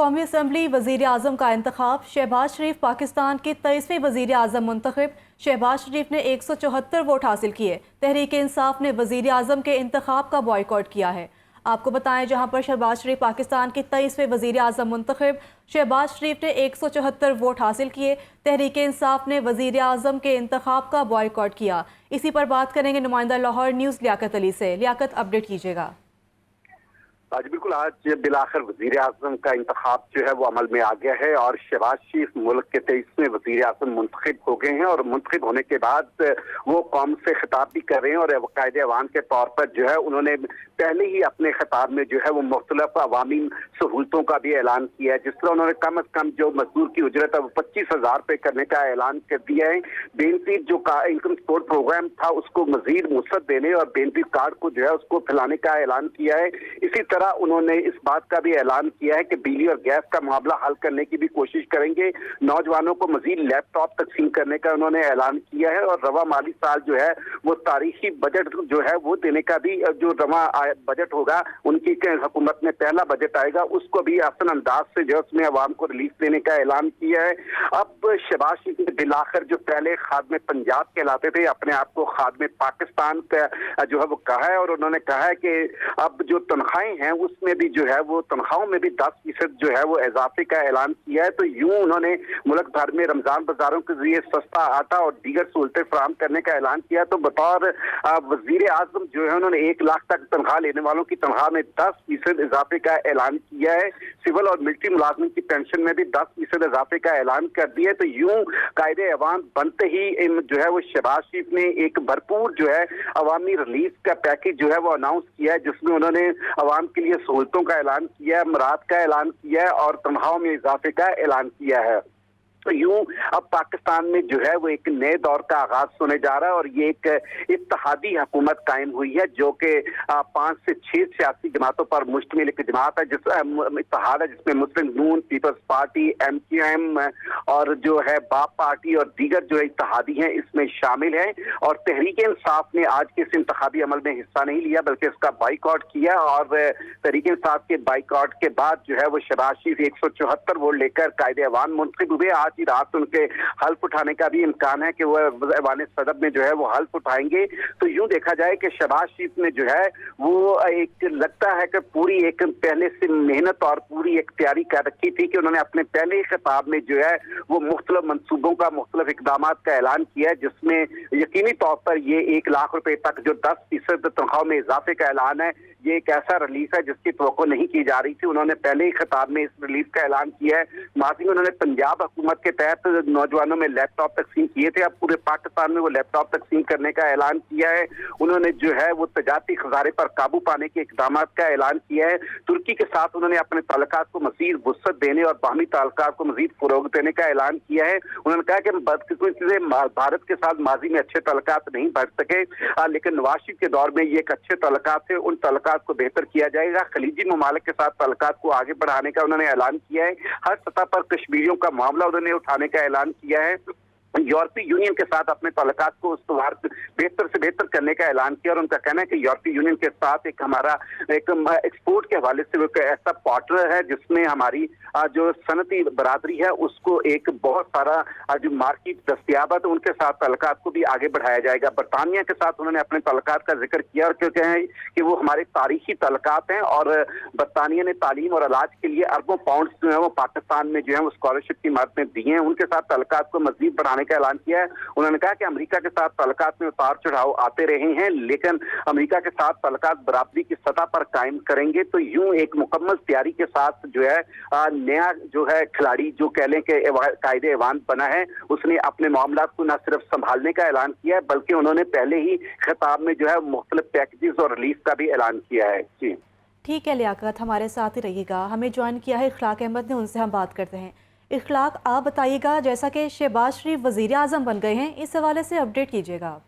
कौमी असम्बली वज़ीर आज़म का इंतखाब। शहबाज शरीफ पाकिस्तान के 23वें वज़ीर आज़म मुंतखब। शहबाज शरीफ ने 174 वोट हासिल किए। तहरीक इंसाफ ने वज़ीर आज़म के इंतखाब का बॉयकॉट किया है। आपको बताएं, जहां पर शहबाज शरीफ पाकिस्तान के 23वें वज़ीर आज़म मुंतखब, शहबाज शरीफ ने 174 वोट हासिल किए। तहरीक इंसाफ ने वज़ीर आज़म के इंतखाब का बॉयकॉट किया। इसी पर बात करेंगे नुमाइंदा लाहौर न्यूज़ लियाकत अली से। लियाकत, अपडेट कीजिएगा। आज बिल्कुल, आज बिलाखिर वज़ीर आज़म का इंतखाब जो है वो अमल में आ गया है और शहबाज शरीफ मुल्क के 23वें वज़ीर आज़म मुंतखब हो गए हैं। और मुंतखब होने के बाद वो कौम से खिताब भी कर रहे हैं और कायदे अवान के तौर पर जो है उन्होंने पहले ही अपने खिताब में जो है वो मुख्तलिफ अवामी सहूलतों का भी ऐलान किया है। जिस तरह उन्होंने कम अज़ कम जो मजदूर की उजरत है वो 25,000 रुपये करने का ऐलान कर दिया है। बेनिफिट जो इनकम सपोर्ट प्रोग्राम था उसको मजीद वुसअत देने और बेनिफिट कार्ड को जो है उसको फैलाने का ऐलान किया है। इसी तरह उन्होंने इस बात का भी ऐलान किया है कि बिजली और गैस का मामला हल करने की भी कोशिश करेंगे। नौजवानों को मजीद लैपटॉप तकसीम करने का उन्होंने ऐलान किया है और रवा माली साल जो है वो तारीखी बजट जो है वो देने का भी, जो रवा बजट होगा उनकी हुकूमत में पहला बजट आएगा उसको भी आसान अंदाज से जो उसमें अवाम को रिलीफ देने का ऐलान किया है। अब शहबाज शरीफ ने बिलाखिर जो पहले खादमे पंजाब कहलाते थे अपने आप को खादमे पाकिस्तान का जो है वो कहा है और उन्होंने कहा है कि अब जो तनख्वाहें हैं उसमें भी जो है वो तनख्वाहों में भी 10% जो है वो इजाफे का ऐलान किया है। तो यूं उन्होंने मुल्क भर में रमजान बाजारों के जरिए सस्ता आटा और दीगर सहूलतें फराहम करने का ऐलान किया। तो बतौर वजीर आजम जो है उन्होंने 1 लाख तक तनख्वाह लेने वालों की तनख्वाह में 10% इजाफे का ऐलान किया है। सिविल और मिलिट्री मुलाजमिन की पेंशन में भी 10% इजाफे का ऐलान कर दिया है। तो यूं कायदे अवाम बनते ही जो है वो शहबाज शरीफ ने एक भरपूर जो है अवामी रिलीफ का पैकेज जो है वो अनाउंस किया है, जिसमें उन्होंने अवाम के लिए सहूलतों का ऐलान किया है, मराद का ऐलान किया है और तनख्वाहों में इजाफे का ऐलान किया है। तो यूं अब पाकिस्तान में जो है वो एक नए दौर का आगाज होने जा रहा है और ये एक इत्तेहादी हुकूमत कायम हुई है जो कि 5 से 6 सियासी जमातों पर मुश्तमिल एक जमात है, इत्तेहाद है जिसमें मुस्लिम नून, पीपल्स पार्टी, MQM और जो है बाप पार्टी और दीगर जो इत्तेहादी हैं इसमें शामिल हैं। और तहरीक इंसाफ ने आज के इस इंतखाबी अमल में हिस्सा नहीं लिया बल्कि इसका बाइकआउट किया और तहरीक इंसाफ के बाइकआउट के बाद जो है वो शहबाज शरीफ 174 वोट लेकर कायदे अवान मुंतखब हुए। आज ही रात उनके हल्फ उठाने का भी इम्कान है कि वह ऐवान सदर में जो है वो हल्फ उठाएंगे। तो यूं देखा जाए कि शहबाज शरीफ ने जो है वो एक लगता है कि पूरी एक पहले से मेहनत और पूरी एक तैयारी कर रखी थी कि उन्होंने अपने पहले ही खिताब में जो है वो मुख्तलिफ मंसूबों का, मुख्तलिफ इकदाम का ऐलान किया है, जिसमें यकीनी तौर पर ये 1 लाख रुपए तक जो 10% तनख्वाह में इजाफे का ऐलान है, ये एक ऐसा रिलीफ है जिसकी तवक्को नहीं की जा रही थी। उन्होंने पहले ही खिताब में इस रिलीफ का ऐलान किया है। माजी में उन्होंने पंजाब हुकूमत के तहत नौजवानों में लैपटॉप तकसीम किए थे, अब पूरे पाकिस्तान में वो लैपटॉप तकसीम करने का ऐलान किया है। उन्होंने जो है वो तजारती खजारे पर काबू पाने के इकदाम का ऐलान किया है। तुर्की के साथ उन्होंने अपने ताल्लुकात को मजीद वुसअत देने और बाहमी ताल्लुकात को मजीद फरोग देने का ऐलान किया है। उन्होंने कहा कि बदकिस्मती से भारत के साथ माजी में अच्छे ताल्लुकात नहीं बढ़ सके, लेकिन नवाज शरीफ के दौर में ये एक अच्छे ताल्लुकात थे, उन ताल्लुकात को बेहतर किया जाएगा। खलीजी ममालिक के साथ ताल्लुकात को आगे बढ़ाने का उन्होंने ऐलान किया है। हर सतह पर कश्मीरियों का मामला उन्होंने उठाने का ऐलान किया है। यूरोपीय यूनियन के साथ अपने ताल्लुकात को उसवार बेहतर से बेहतर करने का ऐलान किया और उनका कहना है कि यूरोपीय यूनियन के साथ एक हमारा एक एक्सपोर्ट के हवाले से एक ऐसा पार्टनर है जिसमें हमारी जो सनती बरादरी है उसको एक बहुत सारा जो मार्केट दस्तियाब है तो उनके साथ ताल्लुकात को भी आगे बढ़ाया जाएगा। बरतानिया के साथ उन्होंने अपने ताल्लुकात का जिक्र किया और क्योंकि हैं कि वो हमारे तारीखी ताल्लुकात हैं और बरतानिया ने तालीम और इलाज के लिए अरबों पाउंड जो है वो पाकिस्तान में जो है वो स्कॉलरशिप की मदद में दिए हैं। उनके साथ ताल्लुकात को मजीद बढ़ाने का ऐलान किया है। उन्होंने कहा कि अमेरिका के साथ ताल्लुकात में उतार चढ़ाव आते रहे हैं लेकिन अमेरिका के साथ ताल्लुकात बराबरी की सतह पर कायम करेंगे। तो यूं एक मुकम्मल तैयारी के साथ जो है नया जो है खिलाड़ी जो कह लें कि कायदे अवान बना है, उसने अपने मामला को न सिर्फ संभालने का ऐलान किया है बल्कि उन्होंने पहले ही खिताब में जो है मुख्तलिफ पैकेजेस और रिलीफ का भी ऐलान किया है। जी ठीक है लियाकत, हमारे साथ ही रहिएगा। हमें ज्वाइन किया है इखलाक अहमद ने, उनसे हम बात करते हैं। इखलाक, आप बताइएगा, जैसा कि शहबाज शरीफ वजीर आजम बन गए हैं, इस हवाले से अपडेट कीजिएगा।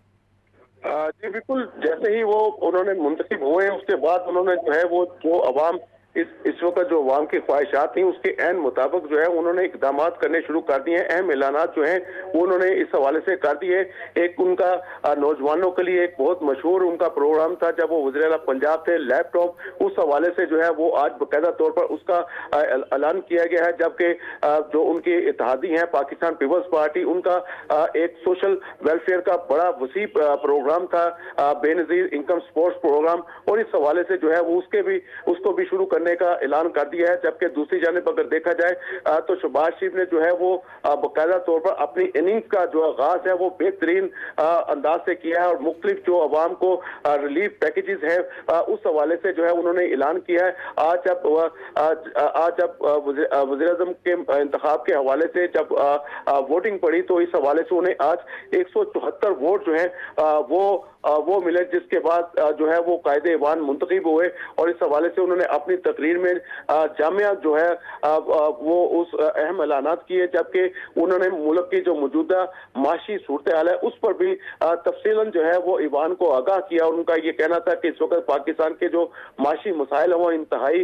जी बिल्कुल, जैसे ही वो उन्होंने मुंतखब हुए उसके बाद उन्होंने जो है वो जो अवाम इस वक्त जो अवाम की ख्वाहिशात थी उसके ऐन मुताबिक जो है उन्होंने इकदाम करने शुरू कर दिए हैं। अहम ऐलानात जो हैं वो उन्होंने इस हवाले से कर दिए। एक उनका नौजवानों के लिए एक बहुत मशहूर उनका प्रोग्राम था जब वो वज़ीर आला पंजाब थे, लैपटॉप, उस हवाले से जो है वो आज बाकायदा तौर पर उसका ऐलान किया गया है। जबकि जो उनकी इत्तेहादी हैं पाकिस्तान पीपल्स पार्टी, उनका एक सोशल वेलफेयर का बड़ा वसी प्रोग्राम था, बेनज़ीर इनकम सपोर्ट प्रोग्राम, और इस हवाले से जो है वो उसको भी शुरू करने का ऐलान कर दिया है। जबकि दूसरी जानिब अगर देखा जाए तो शहबाज शरीफ ने जो है वो बाकायदा तौर पर अपनी इनिंग्स का जो आगाज है वो बेहतरीन अंदाज से किया है और मुख्तलिफ जो अवाम को रिलीफ पैकेजेस हैं उस हवाले से जो है उन्होंने ऐलान किया है। आज जब वज़ीर आज़म के इंतखाब के हवाले से जब वोटिंग पड़ी तो इस हवाले से उन्हें आज 174 वोट जो है वो मिले, जिसके बाद जो है वो कायदे ईवान मुंतखब हुए और इस हवाले से उन्होंने अपनी तकरीर में जामिया जो है वो उस अहम ऐलानात किए। जबकि उन्होंने मुल्क की जो मौजूदा माशी सूरत हाल है उस पर भी तफसीलन जो है वो ईवान को आगाह किया। उनका ये कहना था कि इस वक्त पाकिस्तान के जो माशी मसाइल हैं वो इंतहाई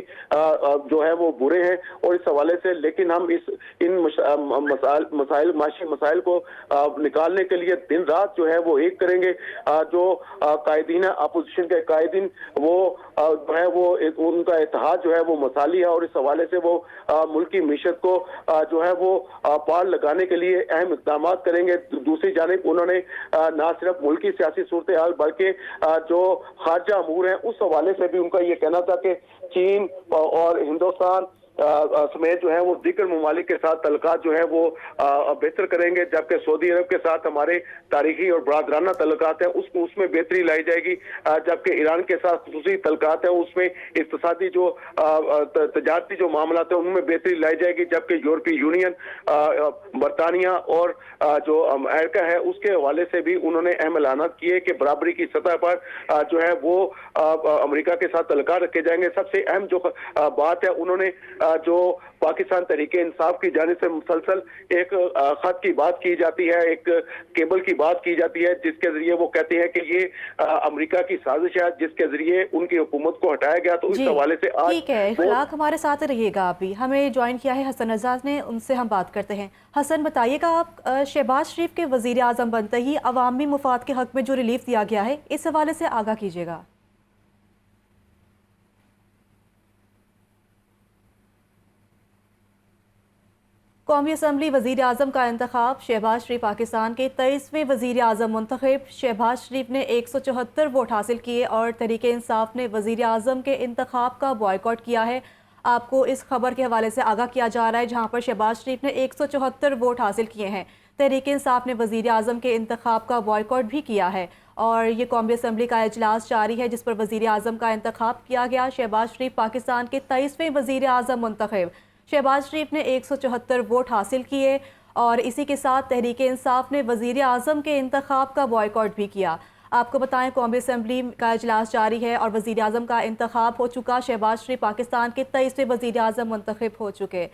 जो है वो बुरे हैं और इस हवाले से, लेकिन हम इन माशी मसाइल को निकालने के लिए दिन रात जो है वो एक करेंगे। जो कायदीन अपोजिशन के कायदीन वो जो है वो उनका इत्तेहाद जो है वो मसाली है और इस हवाले से वो मुल्की मीशत को जो है वो पार लगाने के लिए अहम इक़दाम करेंगे। दूसरी जानिब उन्होंने न सिर्फ मुल्की सियासी सूरत हाल बल्कि जो खारजा अमूर हैं उस हवाले से भी उनका ये कहना था कि चीन और हिंदुस्तान समेत जो है वो दीगर ममालिक के साथ तल्लुकात जो है वो बेहतर करेंगे। जबकि सऊदी अरब के साथ हमारे तारीखी और बरादराना तल्लुकात हैं उसमें बेहतरी लाई जाएगी। जबकि ईरान के साथ खसूसी तल्लुकात हैं उसमें इक़्तिसादी जो तजारती जो मामला है उनमें बेहतरी लाई जाएगी। जबकि यूरोपीय यूनियन, बरतानिया और जो अमेरिका है उसके हवाले से भी उन्होंने अहम ऐलानात किए कि बराबरी की सतह पर जो है वो अमेरिका के साथ तल्लुकात रखे जाएंगे। सबसे अहम जो बात है, उन्होंने जो पाकिस्तान तहरीक इंसाफ की जानिब से मुसलसल एक खत की बात की जाती है, एक केबल की बात की जाती है जिसके जरिए वो कहते हैं कि ये अमेरिका की साजिश है जिसके जरिए उनकी हुकूमत को हटाया गया। तो इस हवाले से आज ठीक है, इखलाक हमारे साथ रहिएगा। अभी हमें ज्वाइन किया है हसन रज़ा ने, उनसे हम बात करते हैं। हसन, बताइएगा आप शहबाज शरीफ के वज़ीर आज़म बनते ही अवामी मुफाद के हक में जो रिलीफ दिया गया है इस हवाले से आगाह कीजिएगा। कौमी असम्बली वज़ीर आज़म का इंतखाब, शहबाज शरीफ पाकिस्तान के 23वें वज़ीर आज़म मुंतखब। शहबाज शरीफ ने 174 वोट हासिल किए और तहरीक इंसाफ ने वज़ीर आज़म के इंतखाब का बॉयकॉट किया है। आपको इस खबर के हवाले से आगाह किया जा रहा है जहाँ पर शहबाज शरीफ ने 174 वोट हासिल किए हैं, तहरीक इंसाफ ने वज़ीर आज़म के इंतखाब का बॉयकॉट भी किया है और ये कौमी असम्बली का इजलास जारी है जिस पर वज़ीर आज़म का इंतखाब किया गया। शहबाज शरीफ पाकिस्तान के 23वें वज़ीर आज़म मुंतखब। शहबाज शरीफ ने 174 वोट हासिल किए और इसी के साथ तहरीक इंसाफ ने वज़ीर आज़म के इंतखाब का बॉयकॉट भी किया। आपको बताएं कौमी असम्बली का इजलास जारी है और वज़ीर आज़म का इंतखाब हो चुका। शहबाज शरीफ पाकिस्तान के 23वें वज़ीर आज़म मुंतखब हो चुके।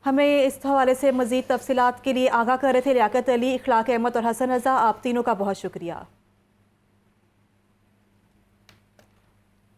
हमें इस हवाले से मज़ीद तफसीलात के लिए आगाह कर रहे थे लियाकत अली, इखलाक अहमद और हसन रज़ा। आप तीनों का बहुत शुक्रिया।